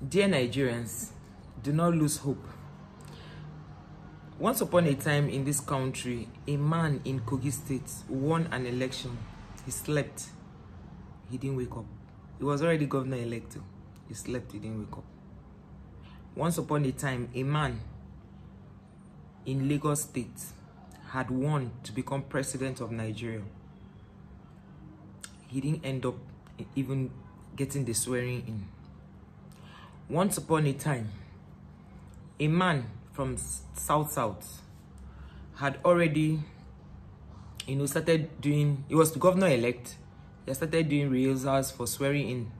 Dear Nigerians, do not lose hope. Once upon a time in this country, a man in Kogi State won an election. He slept. He didn't wake up. He was already governor-elect. He slept. He didn't wake up. Once upon a time, a man in Lagos State had won to become president of Nigeria. He didn't end up even getting the swearing in. Once upon a time, a man from South had already, started doing, he was the governor-elect. He started doing rehearsals for swearing in.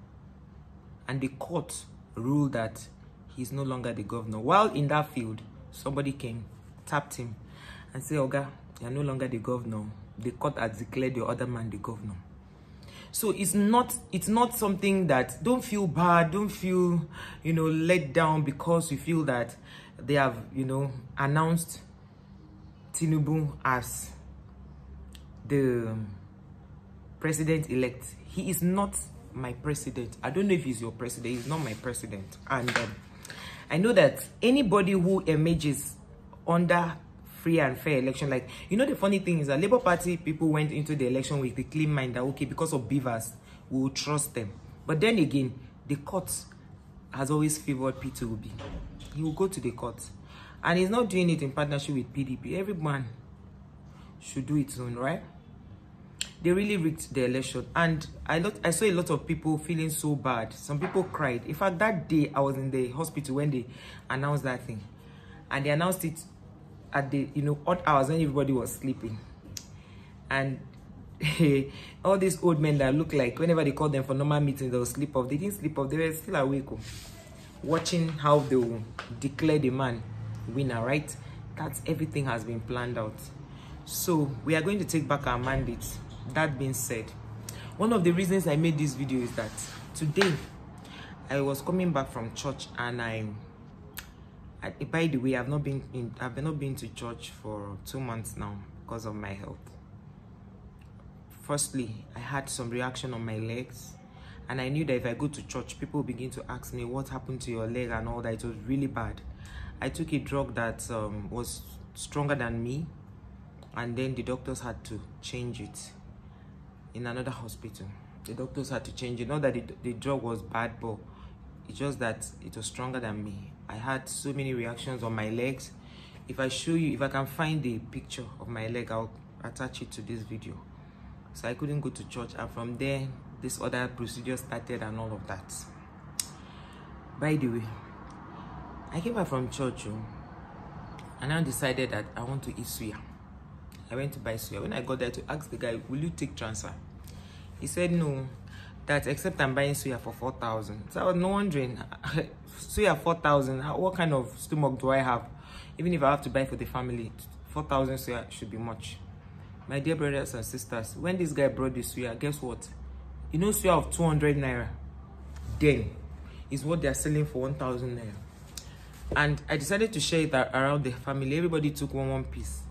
And the court ruled that he's no longer the governor. While in that field, somebody came, tapped him, and said, "Oga, you're no longer the governor. The court has declared your other man the governor." So it's not something that, don't feel bad, don't feel, let down because you feel that they have, announced Tinubu as the president-elect. He is not my president. I don't know if he's your president. He's not my president. And I know that anybody who emerges under free and fair election, the funny thing is that Labour Party people went into the election with the clean mind that, okay, because of beavers, we will trust them. But then again, the court has always favored P2B. He will go to the court. And he's not doing it in partnership with PDP. Everyone should do its own, right? They really rigged the election. And I saw a lot of people feeling so bad. Some people cried. In fact, that day, I was in the hospital when they announced that thing. And they announced it at the odd hours when everybody was sleeping. And all these old men that look like whenever they called them for normal meetings, they will sleep off. They didn't sleep off. They were still awake, watching how they will declare the man winner, right? That's everything has been planned out. So we are going to take back our mandate. That being said, one of the reasons I made this video is that today I was coming back from church, and by the way, I've not been to church for 2 months now because of my health. Firstly, I had some reaction on my legs, and I knew that if I go to church, people begin to ask me what happened to your leg and all that. It was really bad. I took a drug that was stronger than me, and then the doctors had to change it in another hospital. The doctors had to change it. Not that the drug was bad, but it's just that it was stronger than me. I had so many reactions on my legs. If I show you, if I can find the picture of my leg, I'll attach it to this video. So I couldn't go to church, and from there, this other procedure started and all of that. By the way, I came back from church, and I decided that I want to eat suya. I went to buy suya. When I got there to ask the guy, "Will you take transfer?" He said no, that except I'm buying suya for 4,000. So I was no wondering, suya 4,000, what kind of stomach do I have? Even if I have to buy for the family, 4,000 suya should be much. My dear brothers and sisters, when this guy brought the suya, guess what? Suya of 200 naira then is what they're selling for 1,000 naira. And I decided to share it around the family. Everybody took one piece,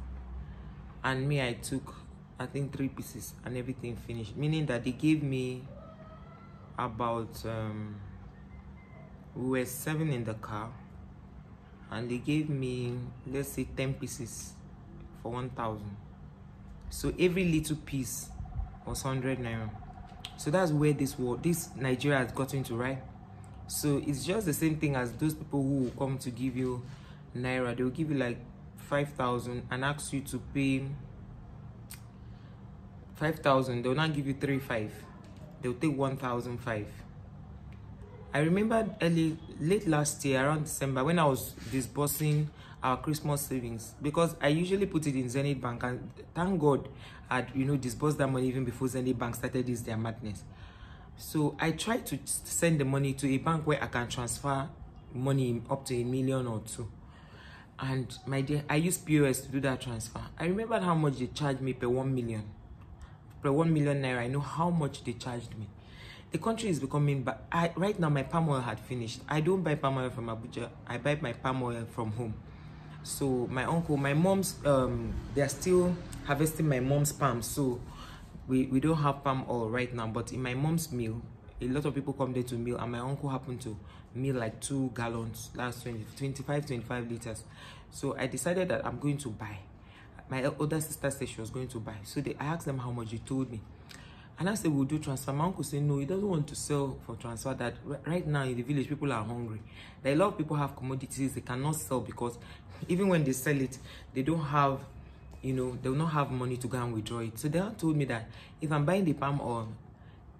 and me, I took, I think, 3 pieces, and everything finished. Meaning that they gave me about, we were 7 in the car, and they gave me, let's say, 10 pieces for 1,000. So every little piece was 100 naira. So that's where this Nigeria has gotten to, right? So it's just the same thing as those people who will come to give you naira. They will give you like 5,000 and ask you to pay 5,000. They will not give you 3,500. They'll take 1,500. I remember late last year, around December, when I was disbursing our Christmas savings, because I usually put it in Zenith Bank, and thank God I had disbursed that money even before Zenith Bank started their madness. So I tried to send the money to a bank where I can transfer money up to 1 million or 2. And my dear, I used POS to do that transfer. I remembered how much they charged me per 1 million. Per 1 million naira, I know how much they charged me. The country is becoming bad. Right now, my palm oil had finished. I don't buy palm oil from Abuja. I buy my palm oil from home. So my uncle, my mom's, they are still harvesting my mom's palm. So we don't have palm oil right now. But in my mom's mill, A lot of people come there to mill, and my uncle happened to mill like 2 gallons, that's 25 liters. So I decided that I'm going to buy. My older sister said she was going to buy. So I asked them how much. They told me. And I said, we'll do transfer. My uncle said, no, he doesn't want to sell for transfer. That right now in the village, people are hungry. That a lot of people have commodities they cannot sell because even when they sell it, they don't have, they will not have money to go and withdraw it. So they told me that if I'm buying the palm oil,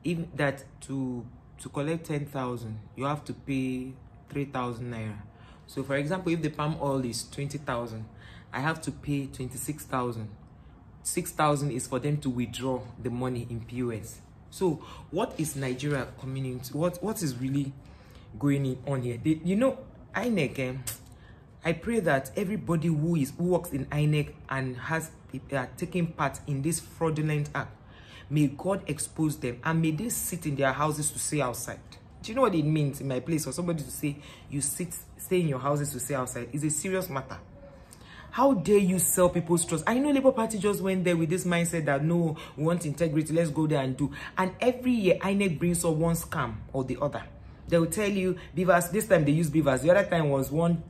even that to collect 10,000, you have to pay 3,000 naira. So for example, if the palm oil is 20,000, I have to pay 26,000. 6,000 is for them to withdraw the money in POS. So what is Nigeria community? What is really going on here? INEC. I pray that everybody who works in INEC and has taken part in this fraudulent act, may God expose them, and may they sit in their houses to stay outside. Do you know what it means in my place for somebody to say you stay in your houses to stay outside? It's a serious matter. How dare you sell people's trust? I know Labour Party just went there with this mindset that no, we want integrity, let's go there and do. And every year INEC brings up one scam or the other. They will tell you beavers. This time they use beavers. The other time was one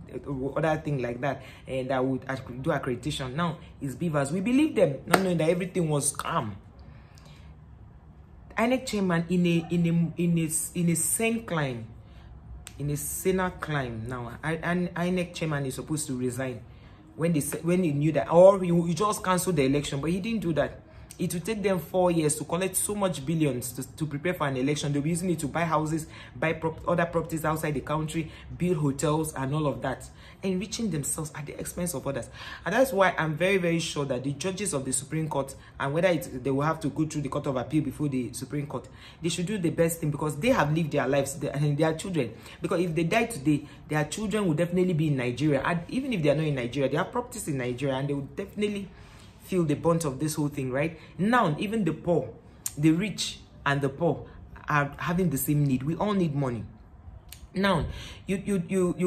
other thing like that, and that would do accreditation. Now it's beavers. We believe them, not knowing that everything was scam. INEC chairman in a sane climb, in a saner climb now. INEC chairman is supposed to resign when he knew that, or you just cancel the election, but he didn't do that. It will take them 4 years to collect so much billions to prepare for an election. They'll be using it to buy houses, buy other properties outside the country, build hotels and all of that, enriching themselves at the expense of others. And that's why I'm very, very sure that the judges of the Supreme Court, and whether they will have to go through the Court of Appeal before the Supreme Court, they should do the best thing, because they have lived their lives and their children. Because if they die today, their children will definitely be in Nigeria. And even if they are not in Nigeria, they have properties in Nigeria, and they will definitely feel the brunt of this whole thing. Right now, even the poor, the rich and the poor are having the same need. We all need money. Now you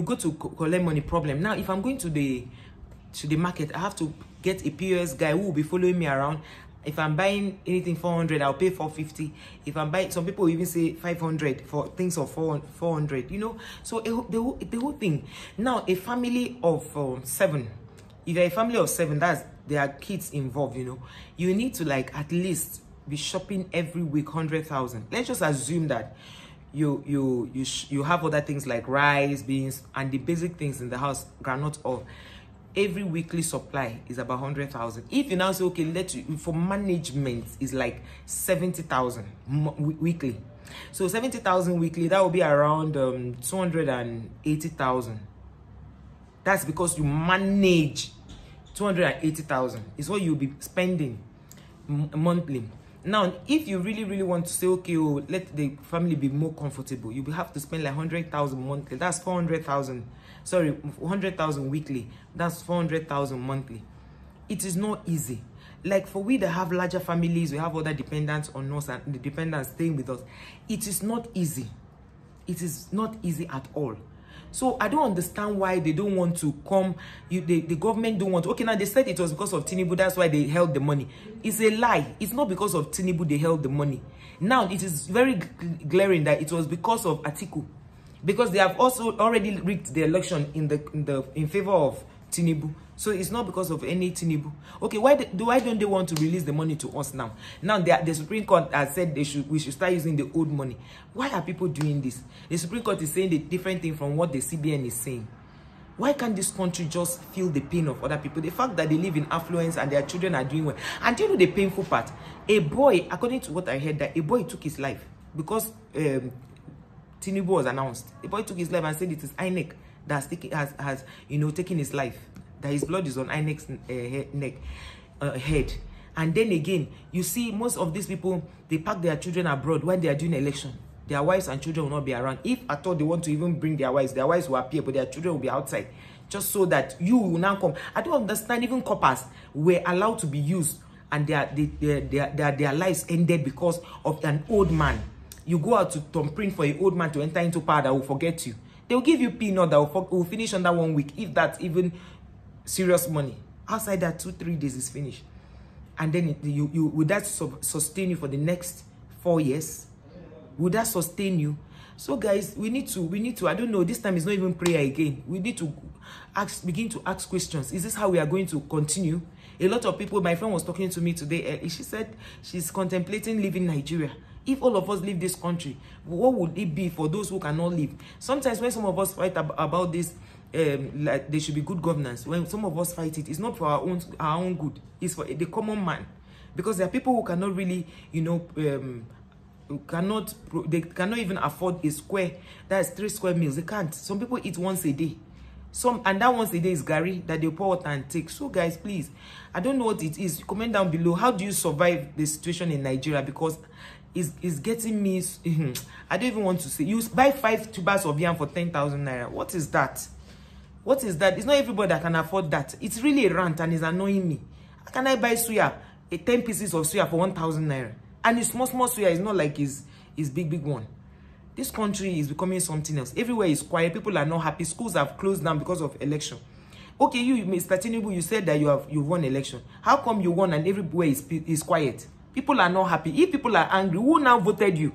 go to collect money, problem. Now if I'm going to the market, I have to get a POS guy who will be following me around. If I'm buying anything 400, I'll pay 450. If I'm buying, some people even say 500 for things of 400, so the whole thing. Now a family of 7, if you're a family of 7, there are kids involved, you need to at least be shopping every week 100,000. Let's just assume that you have other things like rice, beans, and the basic things in the house, granite oil. Every weekly supply is about 100,000. If you now say, okay, for management is like 70,000 weekly. So 70,000 weekly, that will be around 280,000. That's because you manage 280,000 is what you'll be spending monthly. Now, if you really want to say, okay, let the family be more comfortable, you will have to spend like 100,000 monthly. That's 400,000. Sorry, 100,000 weekly. That's 400,000 monthly. It is not easy. Like for we that have larger families, we have other dependents on us and the dependents staying with us. It is not easy. It is not easy at all. So I don't understand why they don't want to come. The government don't want to. Okay, now they said it was because of Tinubu, that's why they held the money. It's a lie. It's not because of Tinubu they held the money. Now it is very glaring that it was because of Atiku, because they have also already rigged the election in favor of Tinubu. So it's not because of any Tinubu. Okay, why don't they want to release the money to us now? Now the Supreme Court has said we should start using the old money. Why are people doing this? The Supreme Court is saying the different thing from what the CBN is saying. Why can't this country just feel the pain of other people? The fact that they live in affluence and their children are doing well. And do you know the painful part? A boy, according to what I heard, that a boy took his life because Tinubu was announced. A boy took his life and said it is INEC that has taken his life. That his blood is on INEC's head. And then again, you see most of these people, they pack their children abroad when they are doing election. Their wives and children will not be around. If at all they want to even bring their wives will appear, but their children will be outside. Just so that you will now come. I don't understand, even coppers were allowed to be used and their lives ended because of an old man. You go out to thumbprint for an old man to enter into power that will forget you. They will give you peanut that will finish under 1 week, if that's even serious money. Outside that 2-3 days is finished, and then will that sustain you for the next 4 years? Would that sustain you? So guys, we need to, I don't know, this time is not even prayer again. We need to begin to ask questions. Is this how we are going to continue? A lot of people, my friend was talking to me today, she said she's contemplating leaving Nigeria. If all of us leave this country, what would it be for those who cannot leave? Sometimes when some of us fight about this, like there should be good governance, when some of us fight it, it's not for our own good, it's for the common man. Because there are people who cannot really, you know, they cannot even afford a square, that's 3 square meals. They can't. Some people eat once a day. And that once a day is gari that they pour water and take. So guys, please, I don't know what it is. Comment down below. How do you survive the situation in Nigeria? Because it's getting me. I don't even want to say. You buy 5 tubers of yam for 10,000 naira. What is that? What is that? It's not everybody that can afford that. It's really a rant and it's annoying me. How can I buy suya, 10 pieces of suya for 1,000 naira? And it's small suya. It's not like it's big one. This country is becoming something else. Everywhere is quiet. People are not happy. Schools have closed down because of election. Okay, you, Mr. Tinubu, you said that you won election. How come you won and everywhere is quiet? People are not happy. If people are angry, who now voted you?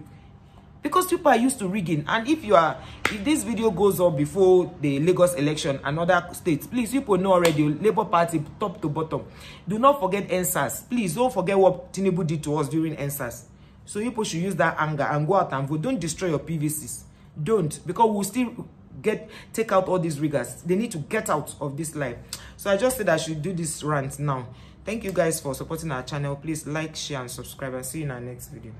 Because people are used to rigging. And if this video goes up before the Lagos election and other states, please, people know already, Labour Party, top to bottom. Do not forget NSAS. Please don't forget what Tinubu did to us during NSAS. So people should use that anger and go out and vote. Don't destroy your PVCs. Don't. Because we'll still take out all these riggers. They need to get out of this life. So I just said I should do this rant now. Thank you guys for supporting our channel. Please like, share, and subscribe. And see you in our next video.